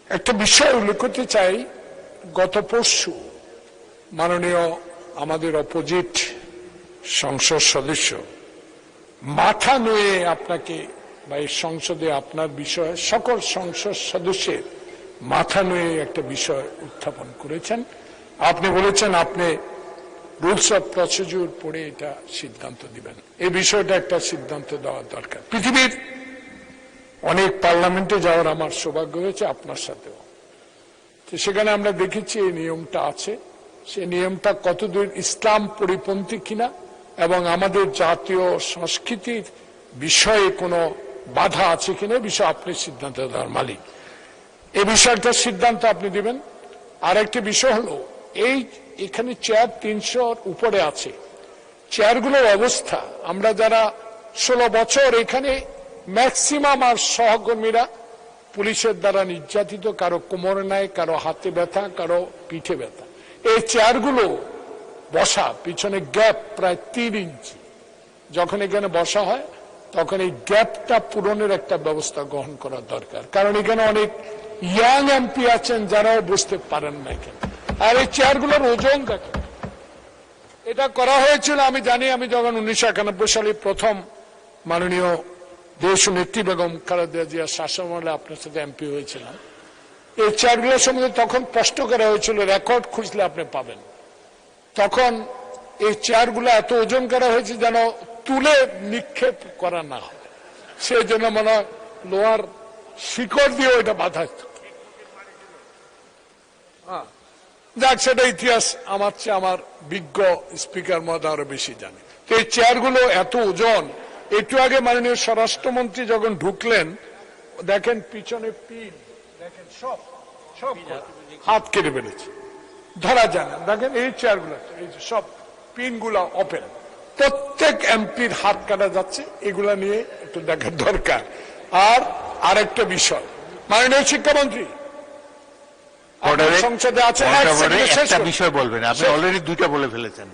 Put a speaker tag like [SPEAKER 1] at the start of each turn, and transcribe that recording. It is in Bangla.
[SPEAKER 1] একটা বিষয় উল্লেখ করতে চাই, গত পরশু মাননীয় আমাদের অপোজিট সংসদ সদস্য মাথা নুয়ে আপনাকে বা এই সংসদে আপনার বিষয়ে সকল সংসদ সদস্যের মাথা নুয়ে একটা বিষয় উত্থাপন করেছেন। আপনি বলেছেন আপনি রুলস অফ প্রসিডিউর পড়ে এটা সিদ্ধান্ত দিবেন। এই বিষয়টা একটা সিদ্ধান্ত দেওয়া দরকার। পৃথিবীর অনেক পার্লামেন্টে যাওয়ার আমার সৌভাগ্য হয়েছে, আপনার সাথেও। তো সেখানে আমরা দেখেছি এই নিয়মটা আছে। সেই নিয়মটা কতদূর ইসলাম পরিপন্থী কিনা এবং আমাদের জাতীয় সংস্কৃতির বিষয়ে কোনো বাধা আছে কিনা বিষয়ে আপনি সিদ্ধান্ত দেওয়ার মালিক। এই বিষয়টা সিদ্ধান্ত আপনি দিবেন। আর একটি বিষয় হলো, এই এখানে চেয়ার 300 উপরে আছে, চেয়ারগুলোর অবস্থা, আমরা যারা 16 বছর এখানে ম্যাক্সিমাম আর সহকর্মীরা পুলিশের দ্বারা নির্যাতিত, কারো কোমরে নাই, কারো হাতে ব্যথা, কারো পিঠে ব্যথা। এই চেয়ারগুলো বসা পিছনে গ্যাপ প্রায় 3 ইঞ্চি। যখন এখানে বসা হয় তখন এই গ্যাপটা পূরণের একটা ব্যবস্থা গ্রহণ করা দরকার, কারণ এখানে অনেক ইয়াং এমপি আছেন যারাও বুঝতে পারেন না এখানে। আর এই চেয়ারগুলোর ওজন দেখেন। এটা করা হয়েছিল আমি জানি, আমি যখন 1991 সালে প্রথম মাননীয় দেশ নেত্রী বেগম খালেদা জিয়া শাসনামলে আপনার সাথে এমপি হয়েছিলাম। এই চেয়ারগুলোর সম্বন্ধে তখন প্রশ্ন করা হয়েছিল, রেকর্ড খুঁজলে আপনি পাবেন। তখন এই চেয়ারগুলো এত ওজন করা হয়েছে যেন তুলে নিক্ষেপ করা না হয়, সেই জন্য মনে হয় লোহার শিকড় দিয়ে ওইটা বাধা। যাক, সেটা ইতিহাস আমার চেয়ে আমার বিজ্ঞ স্পিকার মহোদয় আরো বেশি জানে। তো এই চেয়ারগুলো এত ওজন। একটু আগে মাননীয় স্বরাষ্ট্রমন্ত্রী যখন ঢুকলেন, দেখেন পিছনে পিন, দেখেন সব হাত কেটে ফেলেছে, ধরা যায় না। দেখেন এই চেয়ারগুলো, এই যে সব পিনগুলো ওপেন, প্রত্যেক এমপির হাত কাটা যাচ্ছে। এগুলা নিয়ে একটু দেখার দরকার। আর আরেকটা বিষয়, মাননীয় শিক্ষামন্ত্রী সংসদে আছে,
[SPEAKER 2] একটা বিষয় বলবেন, আপনি অলরেডি 2টা বলে ফেলেছেন।